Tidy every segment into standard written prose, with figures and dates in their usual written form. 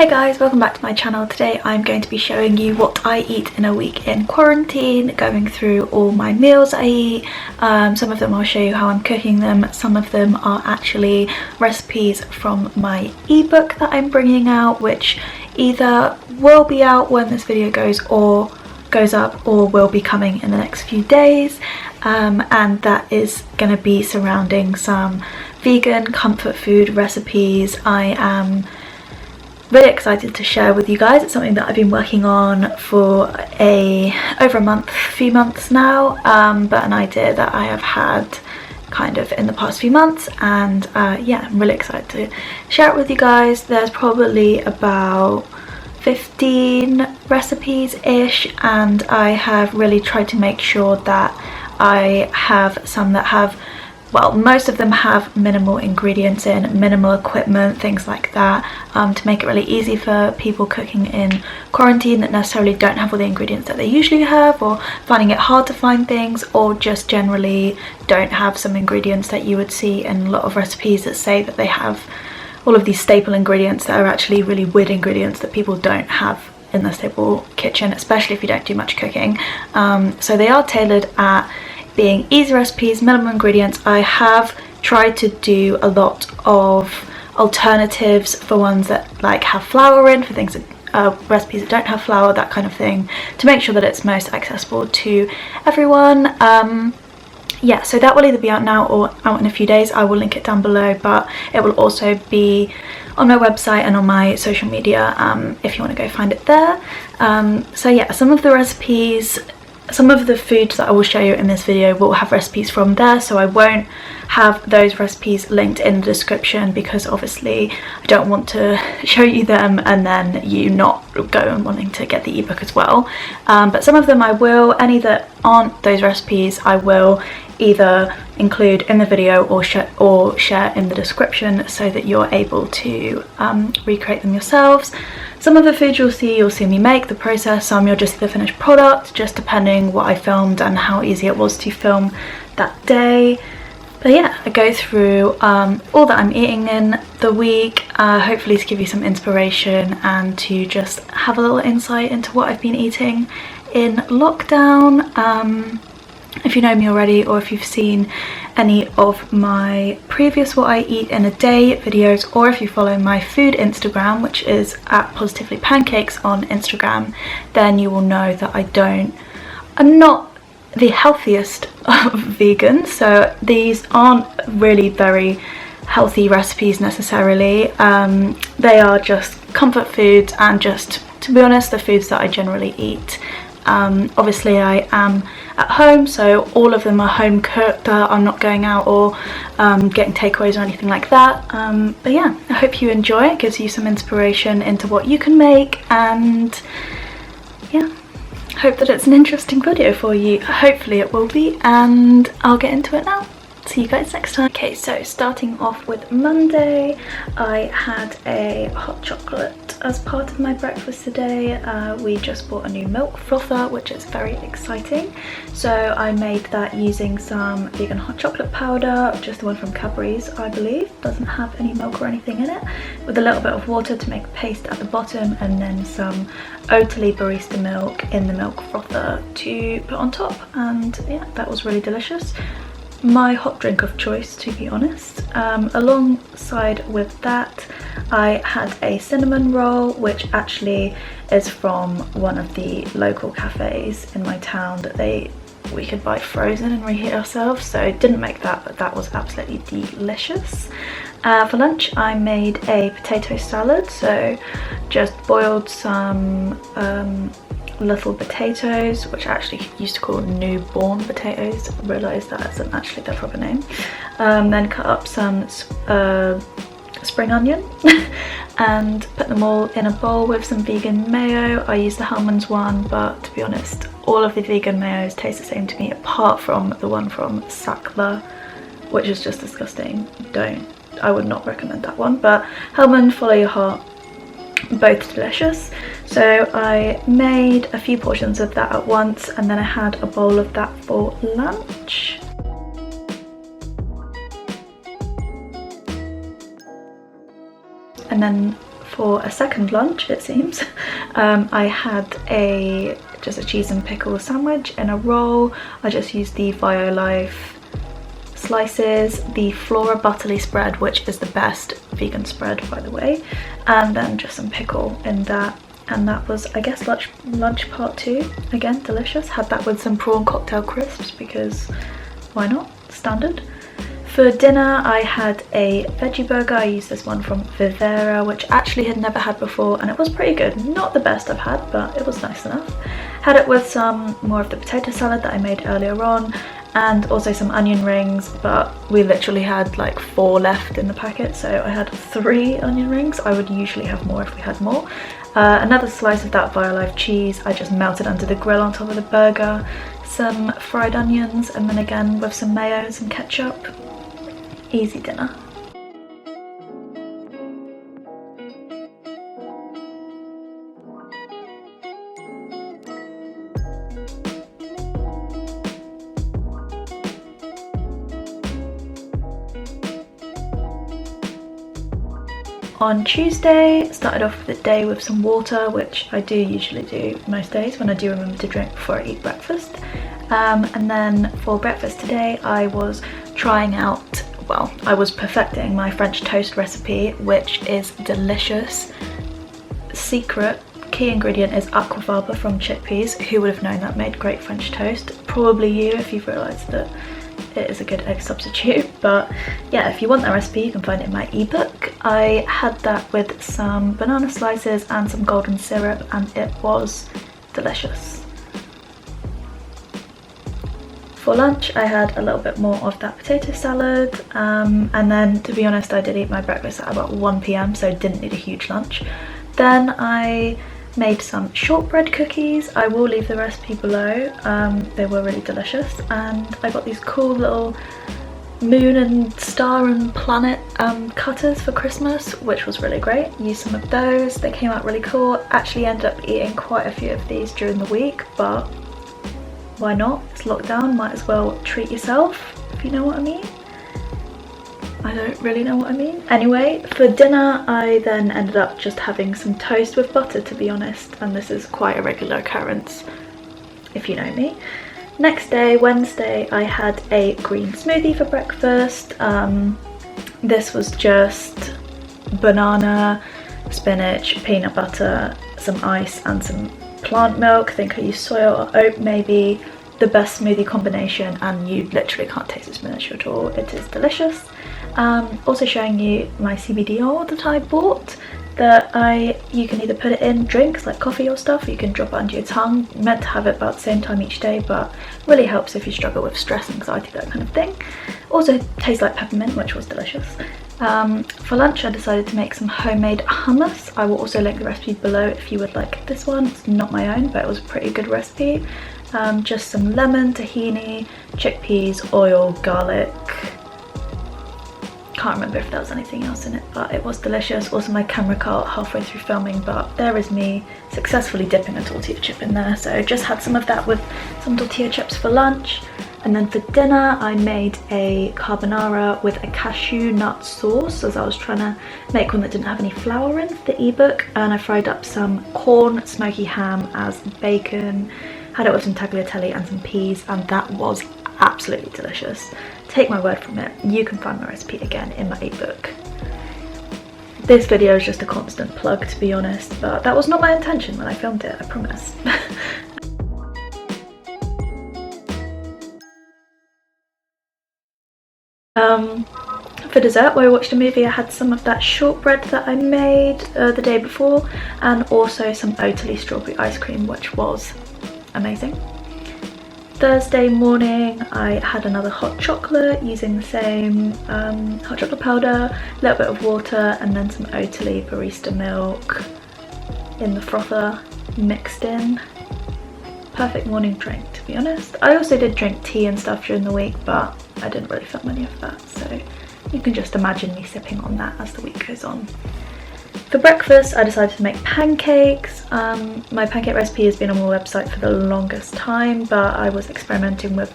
Hey guys, welcome back to my channel. Today I'm going to be showing you what I eat in a week in quarantine, going through all my meals I eat. Some of them I'll show you how I'm cooking them. Some of them are actually recipes from my ebook that I'm bringing out, which either will be out when this video goes up or will be coming in the next few days. And that is going to be surrounding some vegan comfort food recipes. I am really excited to share with you guys. It's something that I've been working on for over a few months now, but an idea that I have had kind of in the past few months, and yeah, I'm really excited to share it with you guys. There's probably about 15 recipes ish, and I have really tried to make sure that I have some that have, well, most of them have minimal ingredients in, minimal equipment, things like that, to make it really easy for people cooking in quarantine that necessarily don't have all the ingredients that they usually have, or finding it hard to find things, or just generally don't have some ingredients that you would see in a lot of recipes that say that they have all of these staple ingredients that are actually really weird ingredients that people don't have in the staple kitchen, especially if you don't do much cooking. So they are tailored at being easy recipes, minimum ingredients. I have tried to do a lot of alternatives for ones that like have flour in, for things that recipes that don't have flour, that kind of thing, to make sure that it's most accessible to everyone. Yeah, so that will either be out now or out in a few days. I will link it down below, but it will also be on my website and on my social media if you want to go find it there. So yeah, some of the recipes, some of the foods that I will show you in this video will have recipes from there, so I won't have those recipes linked in the description, because obviously I don't want to show you them and then you not go and wanting to get the ebook as well. But some of them I will. Any that aren't those recipes I will either include in the video or share in the description, so that you're able to recreate them yourselves. Some of the foods you'll see me make, the process. Some you'll just see the finished product, just depending what I filmed and how easy it was to film that day. But yeah, I go through all that I'm eating in the week, hopefully to give you some inspiration and to just have a little insight into what I've been eating in lockdown. If you know me already, or if you've seen any of my previous what I eat in a day videos, or if you follow my food Instagram, which is at Pancakes on Instagram, then you will know that I'm not the healthiest of vegans, so these aren't really very healthy recipes necessarily. They are just comfort foods, and just, to be honest, the foods that I generally eat. Obviously I am at home, so all of them are home cooked. I'm not going out or getting takeaways or anything like that. But yeah, I hope you enjoy. It gives you some inspiration into what you can make, and yeah, hope that it's an interesting video for you. Hopefully it will be, and I'll get into it now. See you guys next time. Okay, so starting off with Monday, I had a hot chocolate as part of my breakfast today. We just bought a new milk frother, which is very exciting. So I made that using some vegan hot chocolate powder, just the one from Cadbury's, I believe. Doesn't have any milk or anything in it, with a little bit of water to make a paste at the bottom, and then some Oatly barista milk in the milk frother to put on top. And yeah, that was really delicious. My hot drink of choice, to be honest. Alongside with that, I had a cinnamon roll, which actually is from one of the local cafes in my town that we could buy frozen and reheat ourselves, so didn't make that, but that was absolutely delicious. For lunch I made a potato salad, so just boiled some little potatoes, which I actually used to call newborn potatoes. I realised that isn't actually their proper name. Then cut up some spring onion and put them all in a bowl with some vegan mayo. I used the Hellmann's one, but to be honest, all of the vegan mayos taste the same to me, apart from the one from Sackler, which is just disgusting. I would not recommend that one, but Hellmann, follow your heart, both delicious. So I made a few portions of that at once, and then I had a bowl of that for lunch. And then For a second lunch, it seems, I had just a cheese and pickle sandwich in a roll. I just used the Violife slices, the Flora Butterly spread, which is the best vegan spread, by the way, and then just some pickle in that. And that was, I guess, lunch part 2. Again, delicious. Had that with some prawn cocktail crisps because why not? Standard. For dinner, I had a veggie burger. I used this one from Vivera, which actually had never had before, and it was pretty good. Not the best I've had, but it was nice enough. Had it with some more of the potato salad that I made earlier on, and also some onion rings, but we literally had like 4 left in the packet, so I had 3 onion rings. I would usually have more if we had more. Another slice of that Violife cheese I just melted under the grill on top of the burger, some fried onions, and then again with some mayo and some ketchup. Easy dinner. On Tuesday, started off the day with some water, which I do usually do most days when I do remember to drink before I eat breakfast. And then for breakfast today, I was trying out, well, I was perfecting my French toast recipe, which is delicious. Secret key ingredient is aquafaba from chickpeas. Who would have known that made great French toast? Probably you, if you've realised that it is a good egg substitute. But yeah, if you want that recipe, you can find it in my ebook. I had that with some banana slices and some golden syrup, and it was delicious. For lunch, I had a little bit more of that potato salad, and then, to be honest, I did eat my breakfast at about 1 PM, so didn't need a huge lunch. Then I made some shortbread cookies. I will leave the recipe below. They were really delicious, and I got these cool little moon and star and planet cutters for Christmas, which was really great. Used some of those. They came out really cool. Actually ended up eating quite a few of these during the week, but why not? It's lockdown, might as well treat yourself, if you know what I mean. I don't really know what I mean. Anyway, for dinner I then ended up just having some toast with butter, to be honest, and this is quite a regular occurrence if you know me. Next day, Wednesday, I had a green smoothie for breakfast. This was just banana, spinach, peanut butter, some ice and some plant milk. I think I used soy or oat maybe. The best smoothie combination, and you literally can't taste the spinach at all. It is delicious. Also showing you my CBD oil that I bought, that you can either put it in drinks like coffee or stuff, or you can drop it under your tongue. Meant to have it about the same time each day, but really helps if you struggle with stress, anxiety, that kind of thing. Also tastes like peppermint, which was delicious. For lunch I decided to make some homemade hummus. I will also link the recipe below if you would like this one. It's not my own, but it was a pretty good recipe. Just some lemon, tahini, chickpeas, oil, garlic. Can't remember if there was anything else in it, but it was delicious. Also my camera cut out halfway through filming, but there is me successfully dipping a tortilla chip in there. So just had some of that with some tortilla chips for lunch. And then for dinner I made a carbonara with a cashew nut sauce, as I was trying to make one that didn't have any flour in for the ebook. And I fried up some corn, smoky ham as bacon, had it with some tagliatelle and some peas, and that was absolutely delicious. Take my word from it, you can find my recipe again in my ebook. This video is just a constant plug, to be honest, but that was not my intention when I filmed it, I promise. For dessert, while I watched a movie, I had some of that shortbread that I made the day before, and also some Oatly strawberry ice cream, which was amazing. Thursday morning I had another hot chocolate using the same hot chocolate powder, a little bit of water, and then some Oatly barista milk in the frother mixed in. Perfect morning drink, to be honest. I also did drink tea and stuff during the week, but I didn't really film any of that, so you can just imagine me sipping on that as the week goes on. For breakfast I decided to make pancakes. My pancake recipe has been on my website for the longest time, but I was experimenting with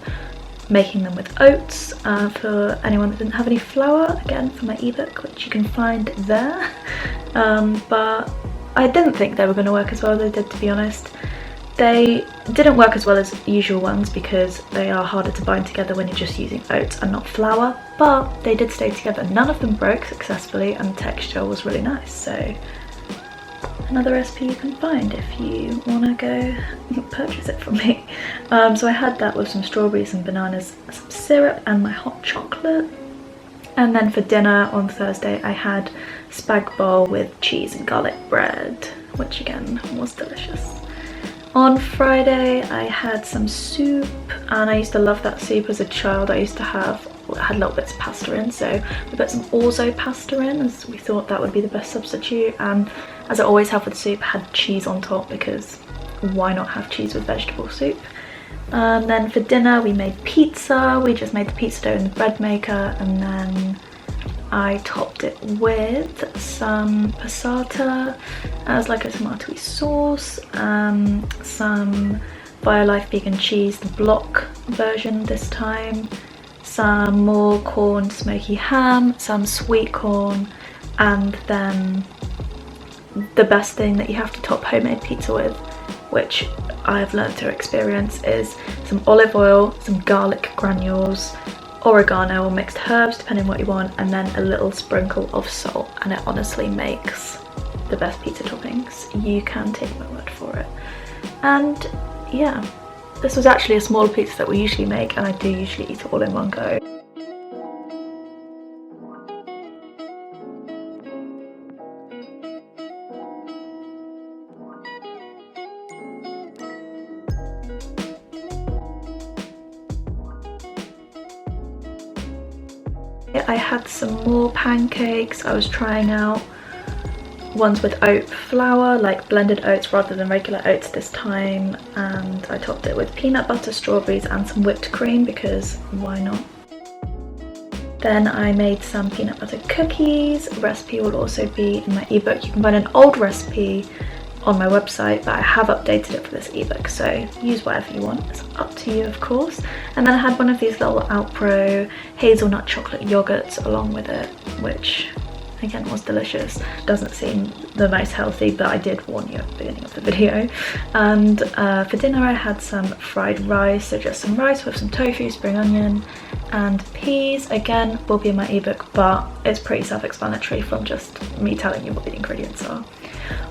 making them with oats for anyone that didn't have any flour, again for my ebook, which you can find there. But I didn't think they were going to work as well as they did, to be honest. They didn't work as well as usual ones because they are harder to bind together when you're just using oats and not flour, but they did stay together. None of them broke successfully and the texture was really nice, so another recipe you can find if you want to go purchase it from me. So I had that with some strawberries and bananas, some syrup and my hot chocolate. And then for dinner on Thursday I had spag bowl with cheese and garlic bread, which again was delicious. On Friday I had some soup, and I used to love that soup as a child. I used to have, well, it had little bits of pasta in, so we put some orzo pasta in as we thought that would be the best substitute, and as I always have with soup, had cheese on top because why not have cheese with vegetable soup. And then for dinner we made pizza. We just made the pizza dough in the bread maker, and then I topped it with some passata as like a tomatoey sauce, some BioLife vegan cheese, the block version this time, some more corn smoky ham, some sweet corn, and then the best thing that you have to top homemade pizza with, which I've learned through experience, is some olive oil, some garlic granules, oregano or mixed herbs depending what you want, and then a little sprinkle of salt, and it honestly makes the best pizza toppings. You can take my word for it. And yeah, this was actually a smaller pizza that we usually make, and I do usually eat it all in one go. I had some more pancakes. I was trying out ones with oat flour, like blended oats rather than regular oats this time, and I topped it with peanut butter, strawberries and some whipped cream because why not? Then I made some peanut butter cookies. Recipe will also be in my ebook. You can find an old recipe on my website, but I have updated it for this ebook, so use whatever you want. It's up to you, of course. And then I had one of these little Alpro hazelnut chocolate yogurts along with it, which again was delicious. Doesn't seem the most healthy, but I did warn you at the beginning of the video. And for dinner I had some fried rice, so just some rice with some tofu, spring onion and peas. Again, will be in my ebook, but it's pretty self-explanatory from just me telling you what the ingredients are.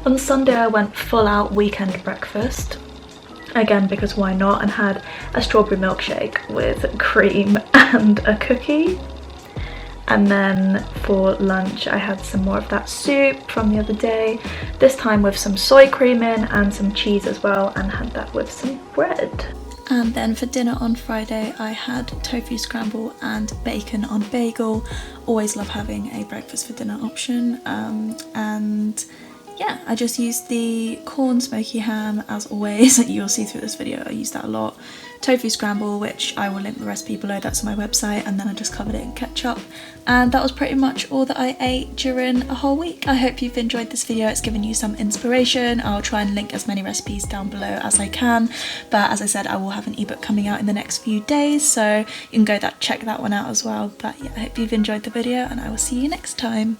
On Sunday I went full out weekend breakfast, again because why not, and had a strawberry milkshake with cream and a cookie. And then for lunch I had some more of that soup from the other day, this time with some soy cream in and some cheese as well, and had that with some bread. And then for dinner on Friday I had tofu scramble and bacon on bagel. Always love having a breakfast for dinner option. And yeah, I just used the corn smoky ham as always. You'll see through this video I use that a lot. Tofu scramble, which I will link the recipe below, that's on my website, and then I just covered it in ketchup. And that was pretty much all that I ate during a whole week. I hope you've enjoyed this video, it's given you some inspiration. I'll try and link as many recipes down below as I can, but as I said, I will have an ebook coming out in the next few days, so you can go check that one out as well. But yeah, I hope you've enjoyed the video and I will see you next time.